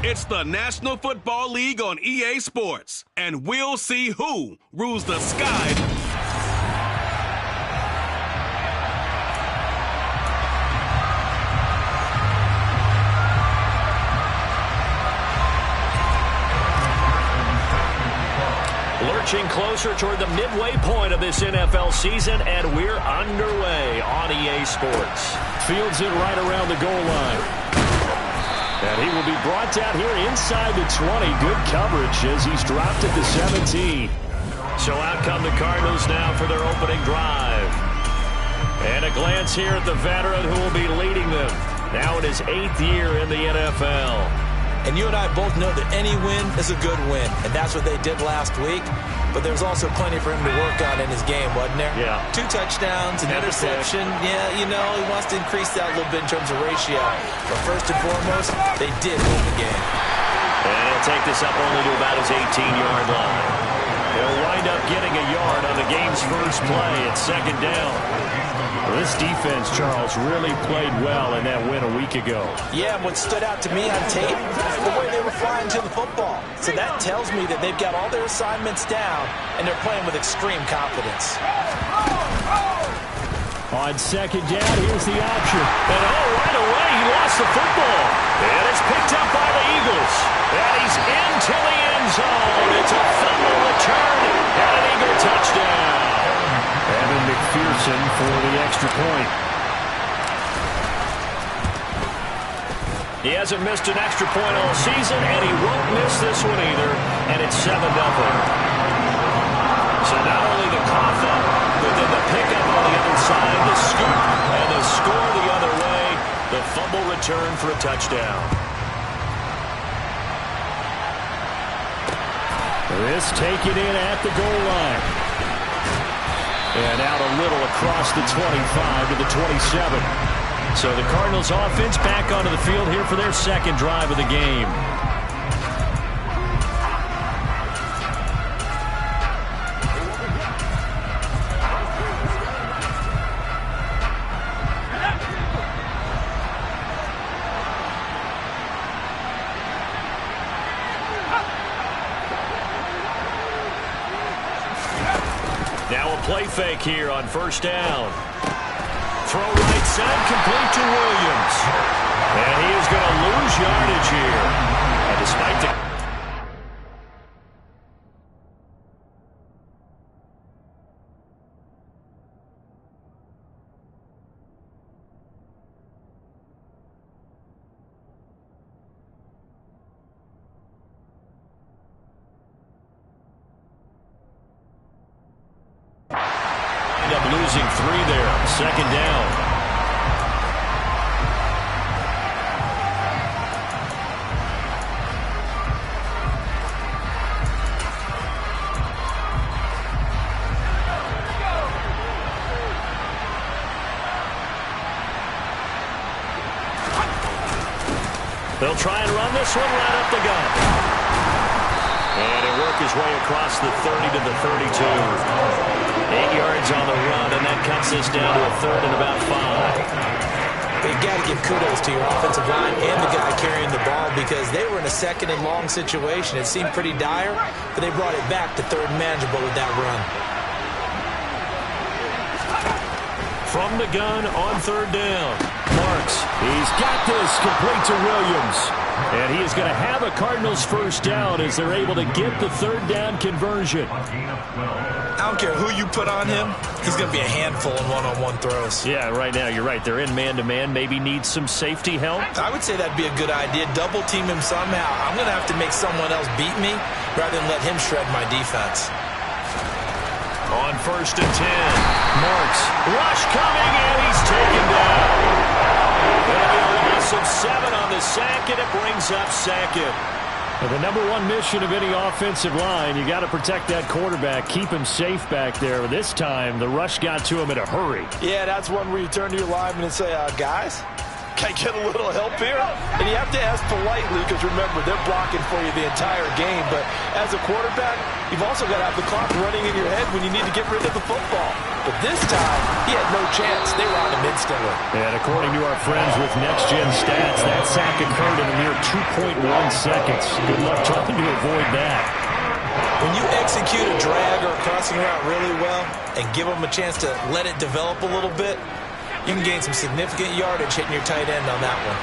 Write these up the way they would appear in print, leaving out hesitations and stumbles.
It's the National Football League on EA Sports, and we'll see who rules the sky. Lurching closer toward the midway point of this NFL season, and we're underway on EA Sports. Fields it right around the goal line. And he will be brought down here inside the 20. Good coverage as he's dropped at the 17. So out come the Cardinals now for their opening drive. And a glance here at the veteran who will be leading them now in his 8th year in the NFL. And you and I both know that any win is a good win, and that's what they did last week. But there's also plenty for him to work on in his game, wasn't there? Yeah. 2 touchdowns, an interception. Yeah, you know, he wants to increase that a little bit in terms of ratio. But first and foremost, they did win the game. And he'll take this up only to about his 18-yard line. He'll wind up getting a yard on the game's first play at second down. Well, this defense, Charles, really played well in that win a week ago. Yeah, and what stood out to me on tape, the way they were flying to the football. So that tells me that they've got all their assignments down, and they're playing with extreme confidence. On second down, here's the option. And right away, he lost the football. And it's picked up by the Eagles. And he's into the end zone. It's a fumble return and an Eagle touchdown. Evan McPherson for the extra point. He hasn't missed an extra point all season, and he won't miss this one either. And it's 7-0. So not only the cough up, but then the pickup on the other side, the scoop, and the score the other way. The fumble return for a touchdown. This taken in at the goal line. And out a little across the 25 to the 27. So the Cardinals offense back onto the field here for their second drive of the game. Now a play fake here on first down. Throw right side, complete to Williams. And he is going to lose yardage here. And despite the... end up losing 3 there. Second down. They'll try and run this one right up the gut. And he'll work his way across the 30 to the 32. 8 yards on the run, and that cuts this down to a 3rd and about 5. You've got to give kudos to your offensive line and the guy carrying the ball because they were in a 2nd and long situation. It seemed pretty dire, but they brought it back to 3rd and manageable with that run. From the gun on 3rd down. Marks, he's got this, complete to Williams. And he is going to have a Cardinals first down as they're able to get the 3rd down conversion. I don't care who you put on him, he's going to be a handful in one-on-one throws. Yeah, right now you're right. They're in man-to-man. Maybe needs some safety help. I would say that'd be a good idea. Double team him somehow. I'm going to have to make someone else beat me rather than let him shred my defense. On 1st and 10. Marks. Rush coming, and he's taken down. It'll be a loss of 7 on the sack, and it brings up 2nd. Well, the number 1 mission of any offensive line, you got to protect that quarterback, keep him safe back there. But this time, the rush got to him in a hurry. Yeah, that's one where you turn to your lineman and say, guys, Can I get a little help here? And you have to ask politely because, remember, they're blocking for you the entire game. But as a quarterback, you've also got to have the clock running in your head when you need to get rid of the football. But this time, he had no chance. They were on him instantly. And according to our friends with Next Gen Stats, that sack occurred in a mere 2.1 seconds. Good luck trying to avoid that. When you execute a drag or a crossing route really well and give them a chance to let it develop a little bit, you can gain some significant yardage hitting your tight end on that one.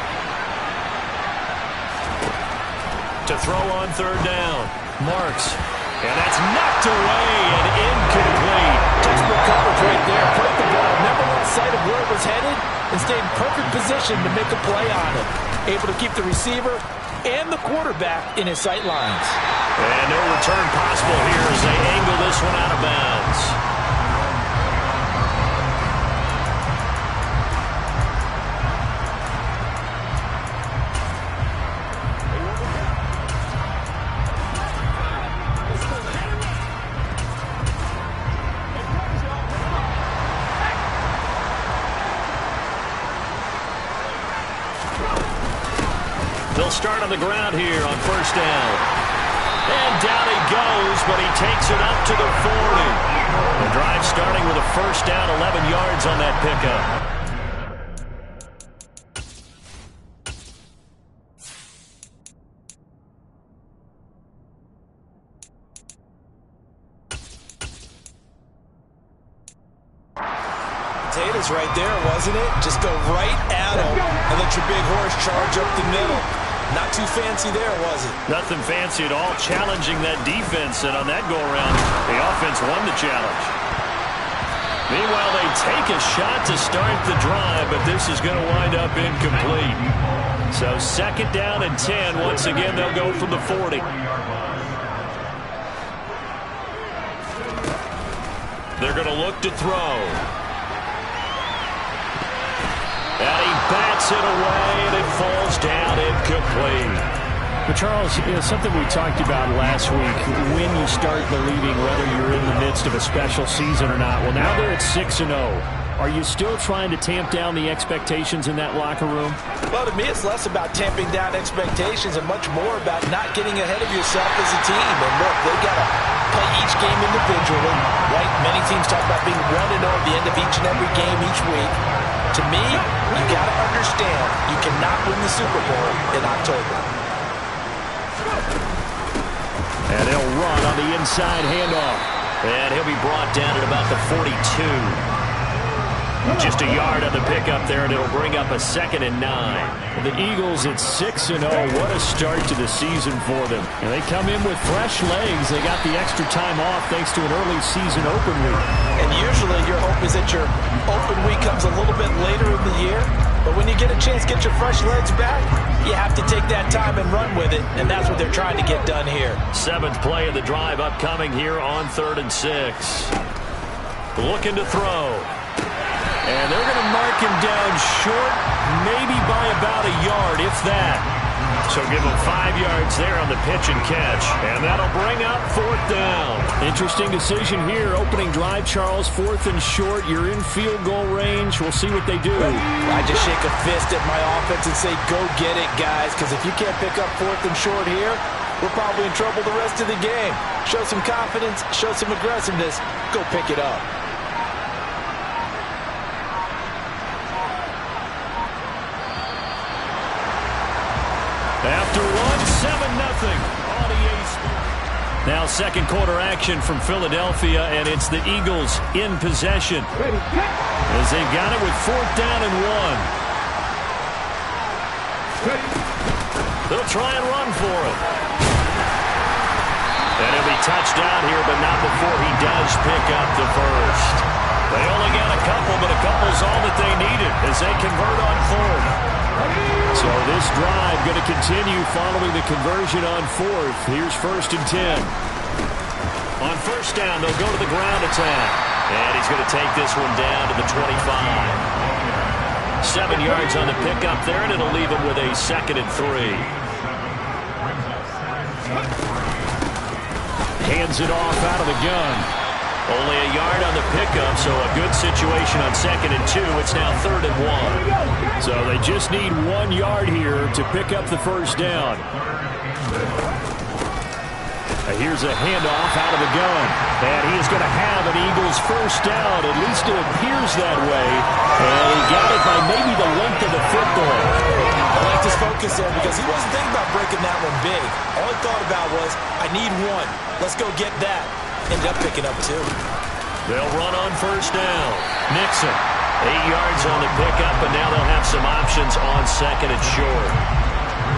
To throw on third down. Marks. And that's knocked away and incomplete. Textbook coverage right there. Put up the ball. Never lost sight of where it was headed and stayed in perfect position to make a play on it. Able to keep the receiver and the quarterback in his sight lines. And no return possible here as they angle this one out of bounds. They'll start on the ground here on first down. And down he goes, but he takes it up to the 40. The drive starting with a first down, 11 yards on that pickup. Potatoes right there, wasn't it? Just go right at him and let your big horse charge up the middle. Not too fancy there, was it? Nothing fancy at all, challenging that defense, and on that go-around, the offense won the challenge. Meanwhile, they take a shot to start the drive, but this is going to wind up incomplete. So second down and 10. Once again, they'll go from the 40. They're going to look to throw. And he bats it away, and it falls down incomplete. But, Charles, something we talked about last week, when you start believing whether you're in the midst of a special season or not. Well, now they're at 6-0. Are you still trying to tamp down the expectations in that locker room? Well, to me, it's less about tamping down expectations and much more about not getting ahead of yourself as a team. And look, they got to play each game individually, right? Many teams talk about being 1-0 at the end of each and every game each week. To me, you got to understand you cannot win the Super Bowl in October. And he'll run on the inside handoff. And he'll be brought down at about the 42. Just a yard on the pickup there, and it'll bring up a 2nd and 9. The Eagles at 6-0. What a start to the season for them. And they come in with fresh legs. They got the extra time off thanks to an early season open week. And usually your hope is that your open week comes a little bit later in the year. But when you get a chance to get your fresh legs back, you have to take that time and run with it. And that's what they're trying to get done here. 7th play of the drive upcoming here on 3rd and 6. Looking to throw. And they're going to mark him down short, maybe by about a yard, if that. So give him 5 yards there on the pitch and catch. And that'll bring up 4th down. Interesting decision here. Opening drive, Charles, 4th and short. You're in field goal range. We'll see what they do. I just shake a fist at my offense and say, go get it, guys. Because if you can't pick up 4th and short here, we're probably in trouble the rest of the game. Show some confidence, show some aggressiveness. Go pick it up. After one, 7-0 on EA Sports. Now second quarter action from Philadelphia, and it's the Eagles in possession. As they've got it with 4th down and 1. They'll try and run for it. And he'll be touched down here, but not before he does pick up the first. They only got a couple, but a couple's all that they needed as they convert on 4th. So this drive going to continue following the conversion on 4th. Here's 1st and 10. On first down, they'll go to the ground attack. And he's going to take this one down to the 25. 7 yards on the pickup there, and it'll leave him with a 2nd and 3. Hands it off out of the gun. Only a yard on the pickup, so a good situation on 2nd and 2. It's now 3rd and 1. So they just need 1 yard here to pick up the first down. Here's a handoff out of the gun. And he is going to have an Eagles first down. At least it appears that way. And he got it by maybe the length of the football. I like his focus there because he wasn't thinking about breaking that one big. All he thought about was, I need 1. Let's go get that. Ended up picking up 2. They'll run on first down. Nixon, 8 yards on the pickup, and now they'll have some options on 2nd and short.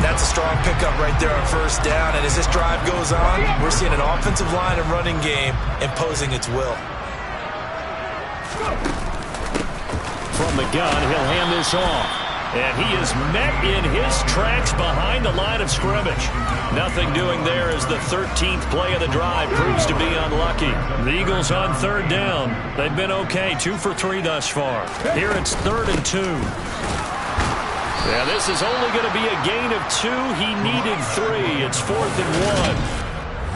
That's a strong pickup right there on first down. And as this drive goes on, we're seeing an offensive line and running game imposing its will. From the gun, he'll hand this off. And he is met in his tracks behind the line of scrimmage. Nothing doing there as the 13th play of the drive proves to be unlucky. The Eagles on 3rd down. They've been okay, 2 for 3 thus far. Here it's 3rd and 2. Yeah, this is only going to be a gain of 2. He needed 3. It's 4th and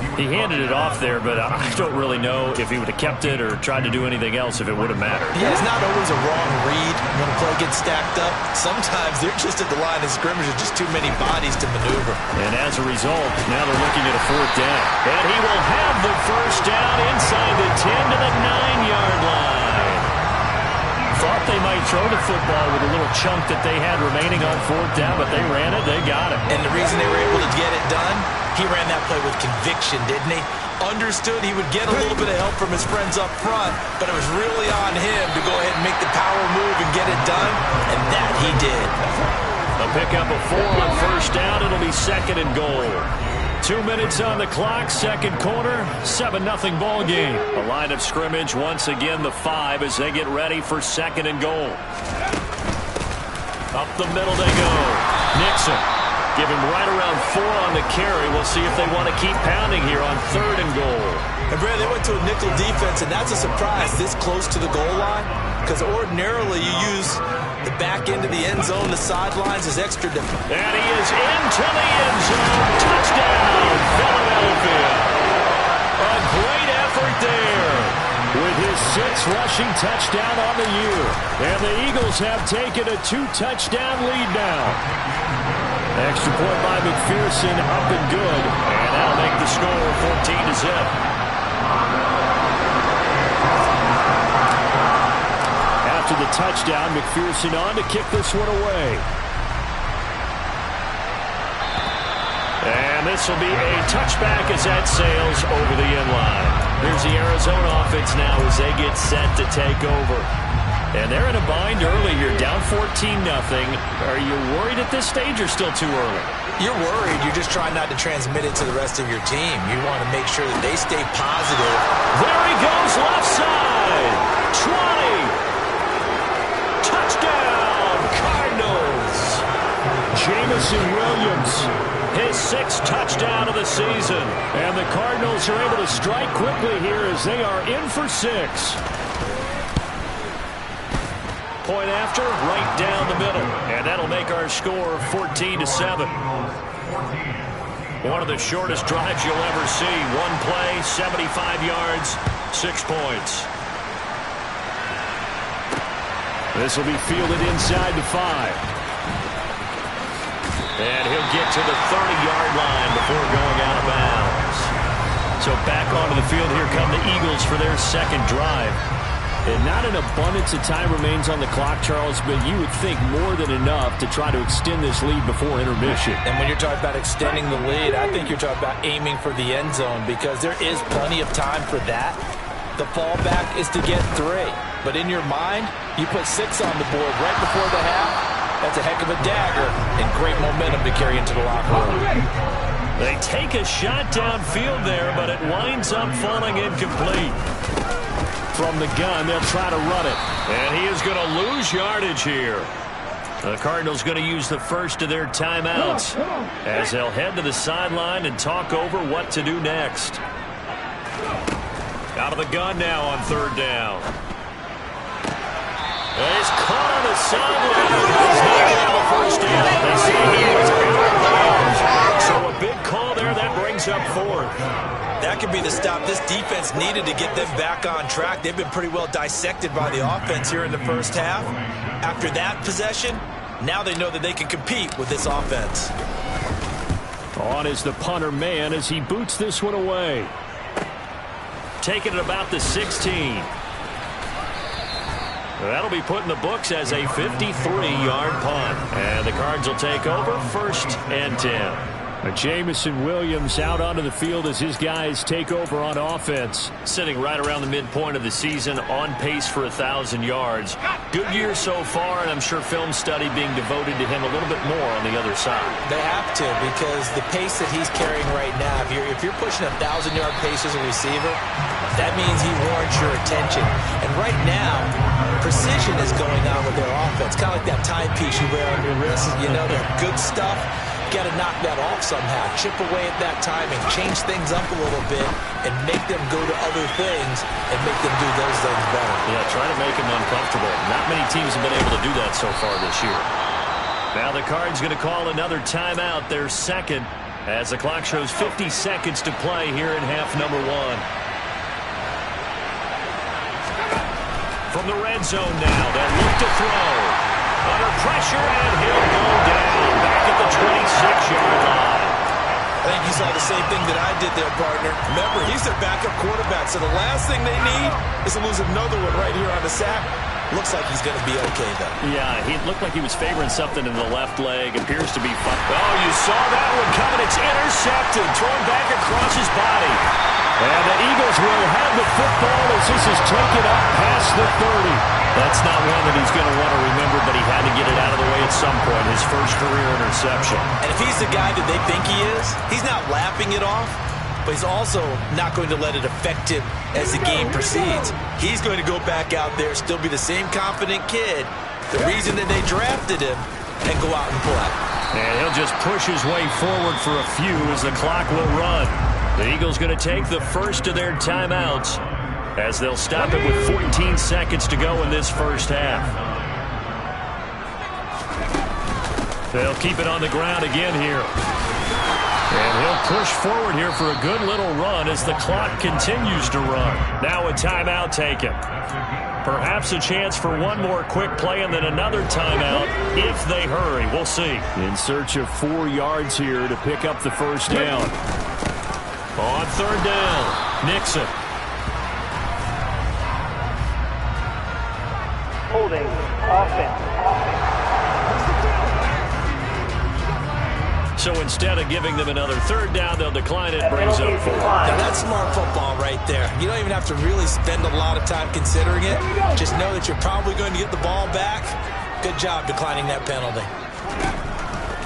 1. He handed it off there, but I don't really know if he would have kept it or tried to do anything else if it would have mattered. Yeah, it's not always a wrong read when a play gets stacked up. Sometimes they're just at the line of scrimmage with just too many bodies to maneuver. And as a result, now they're looking at a 4th down. And he will have the first down inside the 10 to the 9-yard line. Thought they might throw the football with a little chunk that they had remaining on 4th down, but they ran it, they got it. And the reason they were able to get it done, he ran that play with conviction, didn't he? Understood he would get a little bit of help from his friends up front, but it was really on him to go ahead and make the power move and get it done, and that he did. A pickup of 4 on first down. It'll be 2nd and goal. 2 minutes on the clock, 2nd quarter, 7-0 ball game. The line of scrimmage once again the 5 as they get ready for 2nd and goal. Up the middle they go. Nixon. Give him right around 4 on the carry. We'll see if they want to keep pounding here on 3rd and goal. And Brad, they went to a nickel defense, and that's a surprise this close to the goal line, because ordinarily you use the back end of the end zone, the sidelines as extra defense. And he is into the end zone. Touchdown, Philadelphia. A great effort there. With his 6th rushing touchdown on the year. And the Eagles have taken a 2-touchdown lead now. Extra point by McPherson, up and good. And that'll make the score 14-0. After the touchdown, McPherson on to kick this one away. And this will be a touchback as that sails over the end line. Here's the Arizona offense now as they get set to take over. And they're in a bind early here, down 14-0. Are you worried at this stage or still too early? You're worried. You're just trying not to transmit it to the rest of your team. You want to make sure that they stay positive. There he goes, left side. 20. Touchdown, Cardinals. Jamison Williams. His 6th touchdown of the season. And the Cardinals are able to strike quickly here as they are in for 6. Point after, right down the middle. And that'll make our score 14-7. One of the shortest drives you'll ever see. One play, 75 yards, 6 points. This will be fielded inside the 5. And he'll get to the 30-yard line before going out of bounds. So back onto the field, here come the Eagles for their 2nd drive. And not an abundance of time remains on the clock, Charles, but you would think more than enough to try to extend this lead before intermission. And when you're talking about extending the lead, I think you're talking about aiming for the end zone because there is plenty of time for that. The fallback is to get 3. But in your mind, you put 6 on the board right before the half. That's a heck of a dagger and great momentum to carry into the locker room. They take a shot downfield there, but it winds up falling incomplete. From the gun, they'll try to run it. And he is going to lose yardage here. The Cardinals going to use the first of their timeouts as they'll head to the sideline and talk over what to do next. Out of the gun now on 3rd down. He's caught on the sideline. He's not going to have a first down. They say he was out of bounds. So a big call there. That that brings up fourth. That could be the stop this defense needed to get them back on track. They've been pretty well dissected by the offense here in the first half. After that possession, now they know that they can compete with this offense. On is the punter man as he boots this one away. Taking it about the 16. That'll be put in the books as a 53-yard punt. And the Cards will take over 1st and 10. Jamison Williams out onto the field as his guys take over on offense. Sitting right around the midpoint of the season, on pace for 1,000 yards. Good year so far, and I'm sure film study being devoted to him a little bit more on the other side. They have to, because the pace that he's carrying right now, if you're pushing 1,000-yard pace as a receiver, that means he warrants your attention. And right now, precision is going on with their offense. Kind of like that timepiece you wear on your wrist. You know, that good stuff. Got to knock that off somehow. Chip away at that timing. Change things up a little bit and make them go to other things and make them do those things better. Yeah, try to make them uncomfortable. Not many teams have been able to do that so far this year. Now the Cards going to call another timeout, their second, as the clock shows 50 seconds to play here in half number 1. From the red zone now, they'll look to throw. Under pressure, and he'll go down back at the 26-yard line. I think you saw the same thing that I did there, partner. Remember, he's their backup quarterback, so the last thing they need is to lose another one right here on the sack. Looks like he's going to be okay, though. Yeah, he looked like he was favoring something in the left leg. Appears to be fine. Oh, you saw that one coming. It's intercepted. Thrown back across his body. And the Eagles will have the football as this is taken up past the 30. That's not one that he's going to want to remember, but he had to get it out of the way at some point. His first career interception. And if he's the guy that they think he is, he's not lapping it off, but he's also not going to let it affect him as the game proceeds. He's going to go back out there, still be the same confident kid, the reason that they drafted him, and go out and play. And he'll just push his way forward for a few as the clock will run. The Eagles going to take the first of their timeouts as they'll stop it with 14 seconds to go in this first half. They'll keep it on the ground again here. And he'll push forward here for a good little run as the clock continues to run. Now a timeout taken. Perhaps a chance for one more quick play and then another timeout if they hurry. We'll see. In search of 4 yards here to pick up the first down. On third down, Nixon. Holding offense. So instead of giving them another third down, they'll decline it. Brings up 4. Now that's smart football right there. You don't even have to really spend a lot of time considering it. Just know that you're probably going to get the ball back. Good job declining that penalty.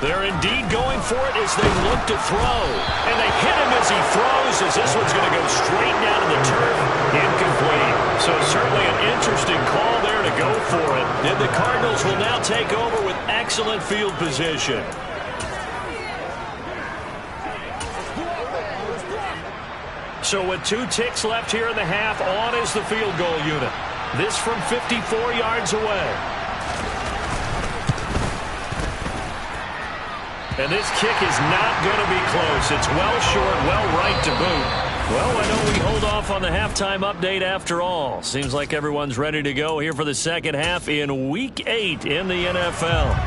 They're indeed going for it as they look to throw. And they hit him as he throws, as this one's going to go straight down to the turf. Incomplete. So certainly an interesting call there to go for it. And the Cardinals will now take over with excellent field position. So with 2 ticks left here in the half, on is the field goal unit. This from 54 yards away. And this kick is not going to be close. It's well short, well right to boot. Well, I know we hold off on the halftime update after all. Seems like everyone's ready to go here for the second half in Week 8 in the NFL.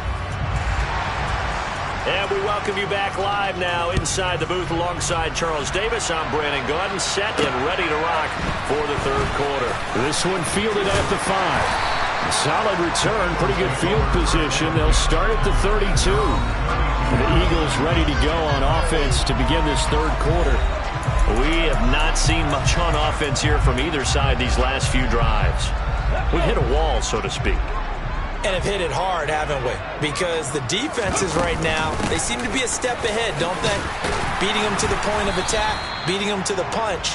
And we welcome you back live now inside the booth alongside Charles Davis. I'm Brandon Gaudin, set and ready to rock for the third quarter. This one fielded at the 5. A solid return, pretty good field position. They'll start at the 32. And the Eagles ready to go on offense to begin this third quarter. We have not seen much on offense here from either side these last few drives. We've hit a wall, so to speak. And have hit it hard, haven't we? Because the defenses right now, they seem to be a step ahead, don't they? Beating them to the point of attack, beating them to the punch.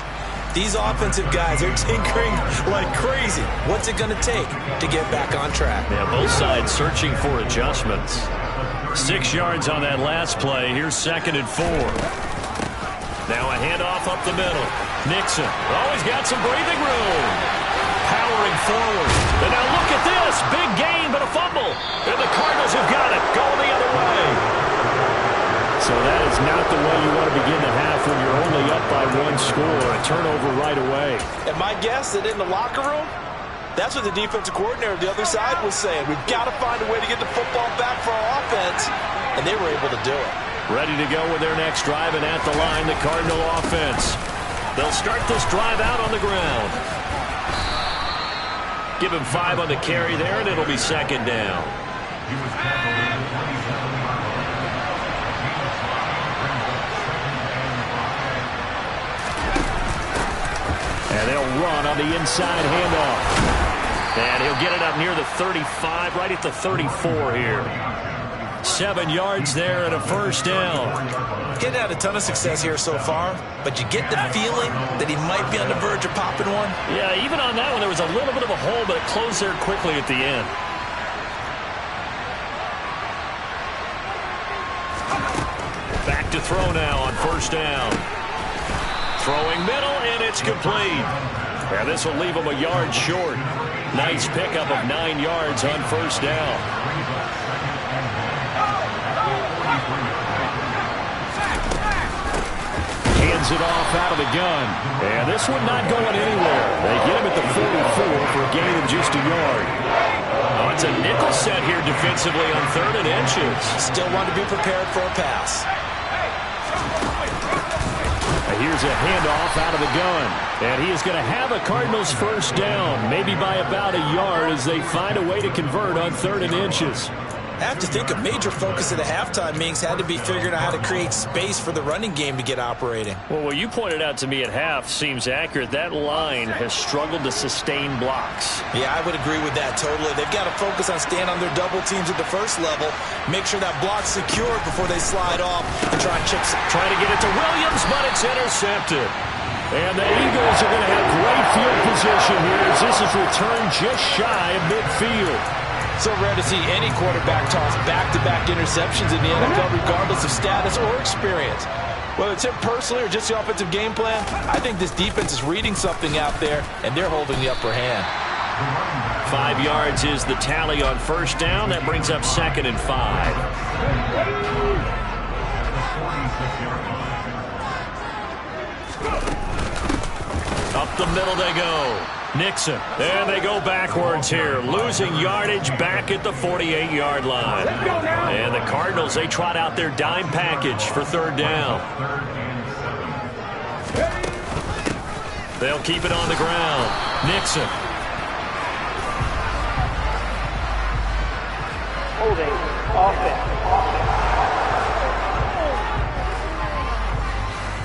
These offensive guys are tinkering like crazy. What's it going to take to get back on track? Yeah, both sides searching for adjustments. 6 yards on that last play. Here's 2nd and 4. Now a handoff up the middle. Nixon. Always got some breathing room. Powering forward. And now look at this. Big gain, but a fumble. And the Cardinals have got it. Going the other way. So that is not the way you want to begin the half when you're only up by one score. A turnover right away. And my guess that in the locker room, that's what the defensive coordinator on the other side was saying. We've got to find a way to get the football back for our offense, and they were able to do it. Ready to go with their next drive, and at the line, the Cardinal offense. They'll start this drive out on the ground. Give him 5 on the carry there, and it'll be second down. And they'll run on the inside handoff. And he'll get it up near the 35, right at the 34 here. 7 yards there and a first down. Getting had a ton of success here so far, but you get the feeling that he might be on the verge of popping one. Yeah, even on that one, there was a little bit of a hole, but it closed there quickly at the end. Back to throw now on first down. Throwing middle, and it's complete. And this will leave him a yard short. Nice pickup of 9 yards on first down. Hands it off out of the gun. And this one not going anywhere. They get him at the 44 for a gain of just a yard. Oh, it's a nickel set here defensively on 3rd and inches. Still want to be prepared for a pass. Here's a handoff out of the gun. And he is going to have a Cardinals first down, maybe by about a yard as they find a way to convert on 3rd and inches. I have to think a major focus of the halftime meetings had to be figuring out how to create space for the running game to get operating. Well, what you pointed out to me at half seems accurate. That line has struggled to sustain blocks. Yeah, I would agree with that totally. They've got to focus on staying on their double teams at the first level, make sure that block's secured before they slide off and try and chip. Trying to get it to Williams, but it's intercepted. And the Eagles are going to have great field position here as this is returned just shy of midfield. So rare to see any quarterback toss back-to-back interceptions in the NFL, regardless of status or experience. Whether it's him personally or just the offensive game plan, I think this defense is reading something out there, and they're holding the upper hand. 5 yards is the tally on first down. That brings up 2nd and 5. Up the middle they go. Nixon. And they go backwards here. Losing yardage back at the 48-yard line. And the Cardinals, they trot out their dime package for 3rd down. They'll keep it on the ground. Nixon. Holding offense.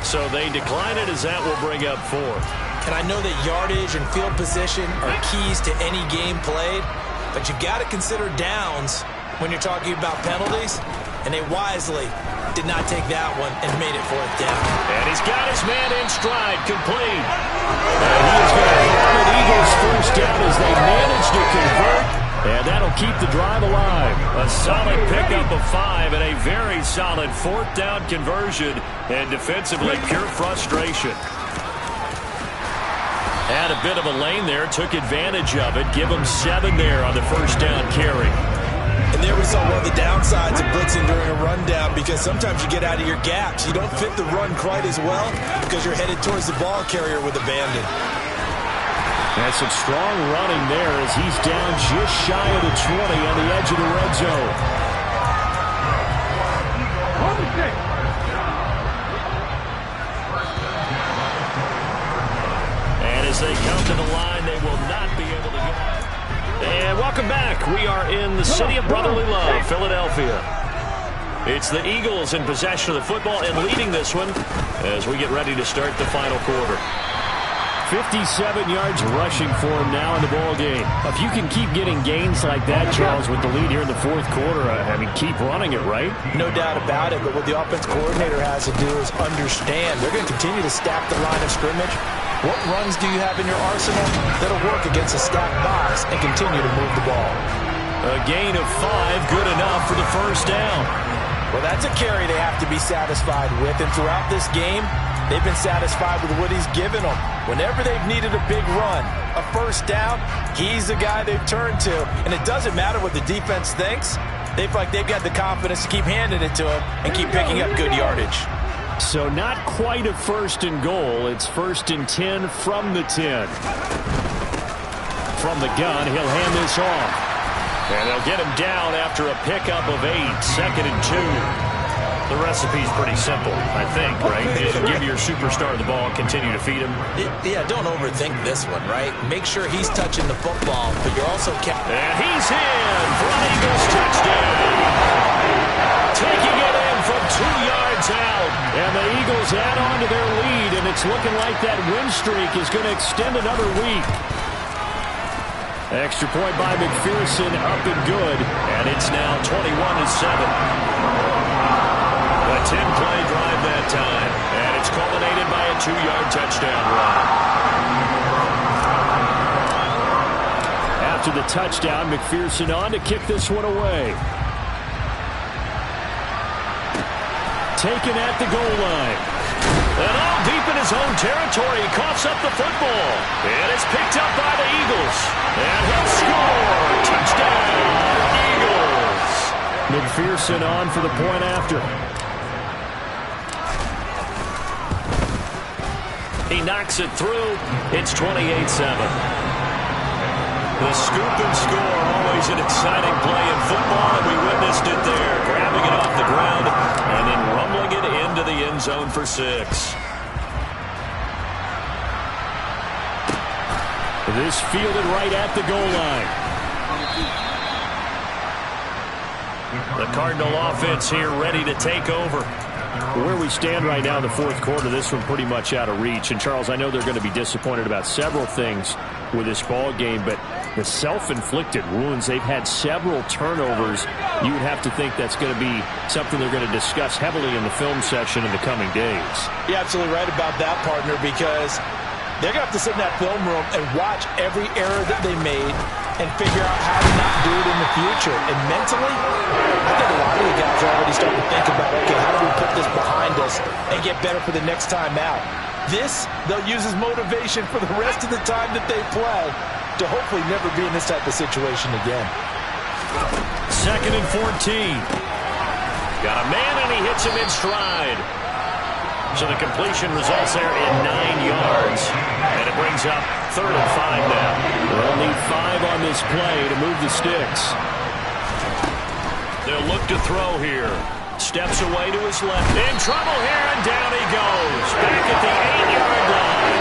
So they decline it as that will bring up 4th. And I know that yardage and field position are keys to any game played, but you've got to consider downs when you're talking about penalties, and they wisely did not take that one and made it 4th down. And he's got his man in stride, complete. And he is going to have an Eagles first down as they manage to convert, and that'll keep the drive alive. A solid pickup of 5 and a very solid 4th down conversion, and defensively pure frustration. Had a bit of a lane there, took advantage of it. Give him 7 there on the first down carry. And there we saw one of the downsides of blitzing during a rundown, because sometimes you get out of your gaps. You don't fit the run quite as well because you're headed towards the ball carrier with abandon. That's some strong running there as he's down just shy of the 20 on the edge of the red zone. As they come to the line, they will not be able to get. And welcome back. We are in the city of brotherly love, Philadelphia. It's the Eagles in possession of the football and leading this one as we get ready to start the final quarter. 57 yards rushing for him now in the ball game. If you can keep getting gains like that, Charles, with the lead here in the 4th quarter, I mean, keep running it, right? No doubt about it, but what the offense coordinator has to do is understand they're going to continue to stack the line of scrimmage. What runs do you have in your arsenal that'll work against a stacked box and continue to move the ball? A gain of 5, good enough for the first down. Well, that's a carry they have to be satisfied with, and throughout this game, they've been satisfied with what he's given them. Whenever they've needed a big run, a first down, he's the guy they've turned to. And it doesn't matter what the defense thinks. They feel like they've got the confidence to keep handing it to him and keep picking up good yardage. So not quite a 1st and goal. It's 1st and 10 from the 10. From the gun, he'll hand this off. And they'll get him down after a pickup of 8. 2nd and 2. The recipe's pretty simple, I think, right? Just give your superstar the ball, continue to feed him. Yeah, don't overthink this one, right? Make sure he's touching the football, but you're also... And he's in for an Eagles touchdown. Taking it in from 2 yards out. And the Eagles add on to their lead, and it's looking like that win streak is going to extend another week. Extra point by McPherson, up and good. And it's now 21-7. A 10-play drive that time, and it's culminated by a 2-yard touchdown run. After the touchdown, McPherson on to kick this one away. Taken at the goal line. And all deep in his own territory, he coughs up the football. And it's picked up by the Eagles. And he'll score. Touchdown, Eagles. McPherson on for the point after. He knocks it through. It's 28-7. The scoop and score, always an exciting play in football, and we witnessed it there. Grabbing it off the ground and then rumbling it into the end zone for 6. This fielded right at the goal line. The Cardinal offense here ready to take over. Where we stand right now in the 4th quarter, this one pretty much out of reach. And, Charles, I know they're going to be disappointed about several things with this ball game, but the self-inflicted wounds, they've had several turnovers. You would have to think that's going to be something they're going to discuss heavily in the film session in the coming days. You're absolutely right about that, partner, because they're going to have to sit in that film room and watch every error that they made and figure out how to not do it in the future. And mentally, I think a lot of the guys are already starting to think about, okay, how do we put this behind us and get better for the next time out? This, they'll use as motivation for the rest of the time that they play to hopefully never be in this type of situation again. 2nd and 14. Got a man, and he hits him in stride. So the completion results there in 9 yards. And it brings up 3rd and 5 now. They'll need 5 on this play to move the sticks. They'll look to throw here. Steps away to his left. In trouble here, and down he goes. Back at the 8-yard line.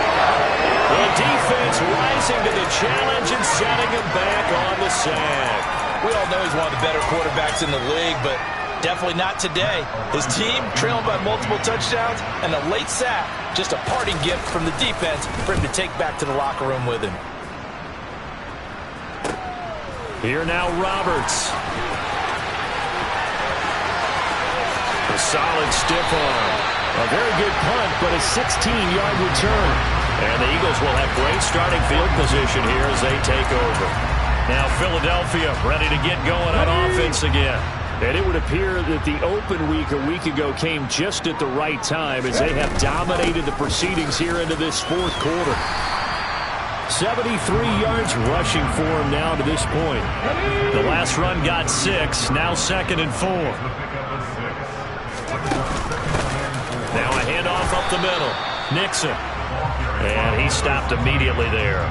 The defense rising to the challenge and setting him back on the sack. We all know he's one of the better quarterbacks in the league, but definitely not today. His team trailing by multiple touchdowns and a late sack. Just a parting gift from the defense for him to take back to the locker room with him. Here now, Roberts. A solid stiff arm. A very good punt, but a 16-yard return. And the Eagles will have great starting field position here as they take over. Now Philadelphia ready to get going on offense again. And it would appear that the open week a week ago came just at the right time as they have dominated the proceedings here into this 4th quarter. 73 yards rushing for him now to this point. The last run got 6, now 2nd and 4. Now a handoff up the middle. Nixon. And he stopped immediately there.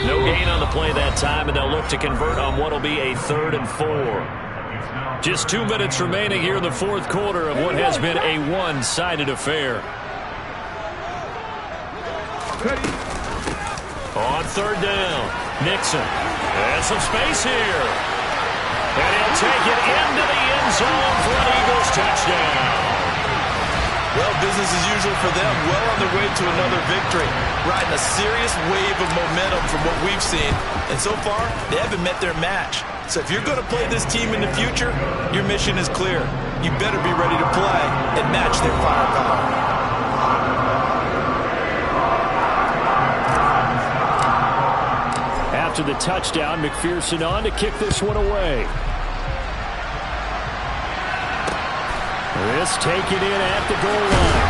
No gain on the play that time, and they'll look to convert on what will be a 3rd and 4. Just 2 minutes remaining here in the 4th quarter of what has been a one-sided affair. On 3rd down, Nixon. And some space here. And he'll take it into the end zone for an Eagles touchdown. Well, business as usual for them. Well on their way to another victory. Riding a serious wave of momentum from what we've seen. And so far, they haven't met their match. So if you're going to play this team in the future, your mission is clear. You better be ready to play and match their firepower. After the touchdown, McPherson on to kick this one away. This taken in at the goal line.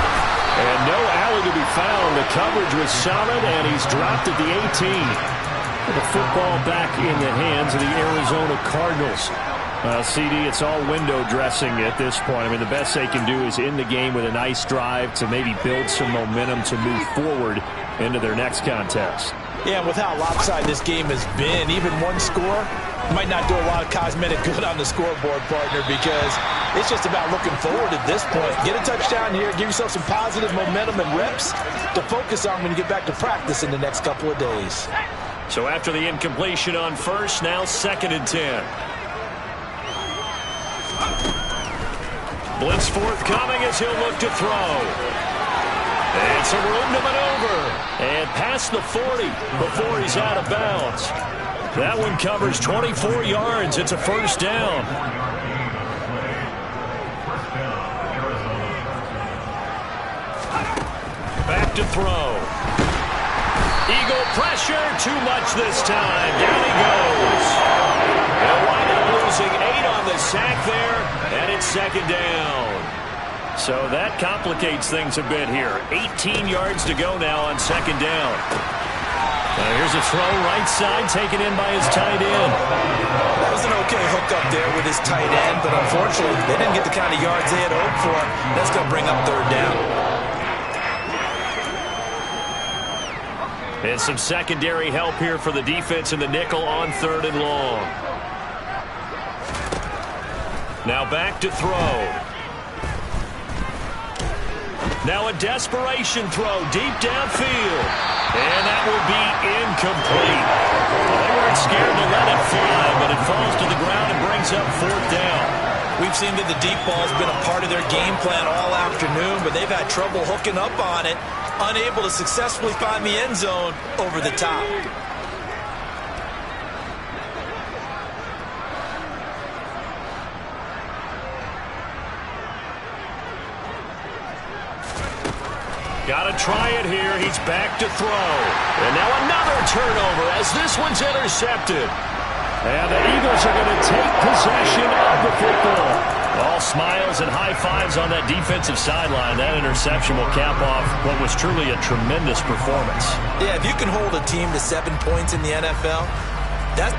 And no alley to be found. The coverage was solid, and he's dropped at the 18. The football back in the hands of the Arizona Cardinals. CD, it's all window dressing at this point. I mean, the best they can do is end the game with a nice drive to maybe build some momentum to move forward into their next contest. Yeah, with how lopsided this game has been, even one score might not do a lot of cosmetic good on the scoreboard, partner, because it's just about looking forward at this point. Get a touchdown here, give yourself some positive momentum and reps to focus on when you get back to practice in the next couple of days. So after the incompletion on first, now 2nd and 10. Blitz forthcoming as he'll look to throw. And some room to maneuver. And past the 40 before he's out of bounds. That one covers 24 yards. It's a first down. Back to throw. Eagle pressure, too much this time. Down he goes. They'll wind up losing 8 on the sack there, and it's 2nd down. So that complicates things a bit here. 18 yards to go now on 2nd down. Here's a throw right side, taken in by his tight end. That was an okay hook up there with his tight end, but unfortunately, they didn't get the kind of yards they had hoped for. That's going to bring up 3rd down. And some secondary help here for the defense in the nickel on 3rd and long. Now back to throw. Now a desperation throw deep downfield. And that will be incomplete. Well, they weren't scared to let it fly, but it falls to the ground and brings up 4th down. We've seen that the deep ball's been a part of their game plan all afternoon, but they've had trouble hooking up on it, unable to successfully find the end zone over the top. Got to try it here. He's back to throw. And now another turnover as this one's intercepted. And the Eagles are going to take possession of the football. All smiles and high fives on that defensive sideline. That interception will cap off what was truly a tremendous performance. Yeah, if you can hold a team to 7 points in the NFL, that's...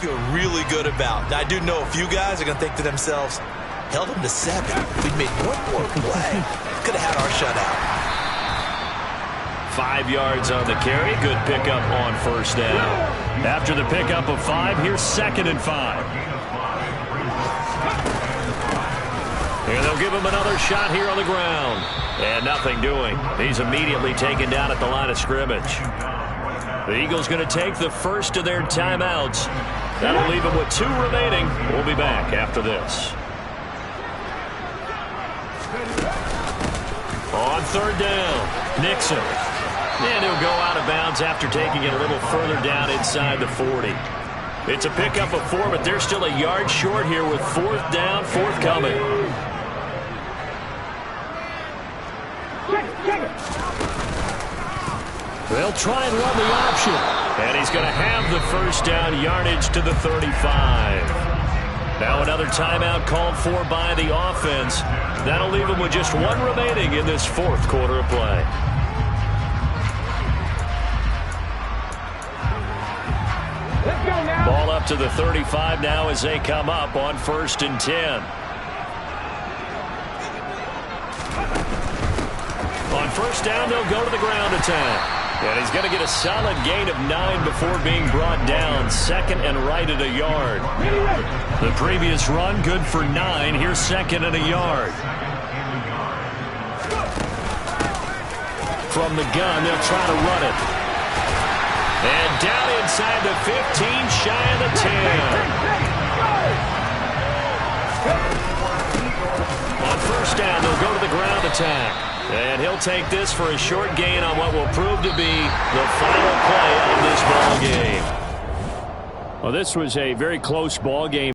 feel really good about. Now, I do know a few guys are going to think to themselves, held them to 7. We made one more play. Could have had our shutout. 5 yards on the carry. Good pickup on first down. After the pickup of 5, here's 2nd and 5. And they'll give him another shot here on the ground. And nothing doing. He's immediately taken down at the line of scrimmage. The Eagles going to take the first of their timeouts. That'll leave them with 2 remaining. We'll be back after this. On 3rd down, Nixon. And he'll go out of bounds after taking it a little further down inside the 40. It's a pickup of 4, but they're still a yard short here with 4th down, forthcoming. They'll try and run the option. And he's going to have the first down yardage to the 35. Now another timeout called for by the offense. That'll leave him with just 1 remaining in this 4th quarter of play. Ball up to the 35 now as they come up on 1st and 10. On 1st down, they'll go to the ground attack. And he's going to get a solid gain of 9 before being brought down. 2nd and right at a yard. The previous run, good for 9. Here's 2nd and a yard. From the gun, they'll try to run it. And down inside the 15, shy of the 10. On 1st down, they'll go to the ground attack. And he'll take this for a short gain on what will prove to be the final play of this ball game. Well, this was a very close ball game.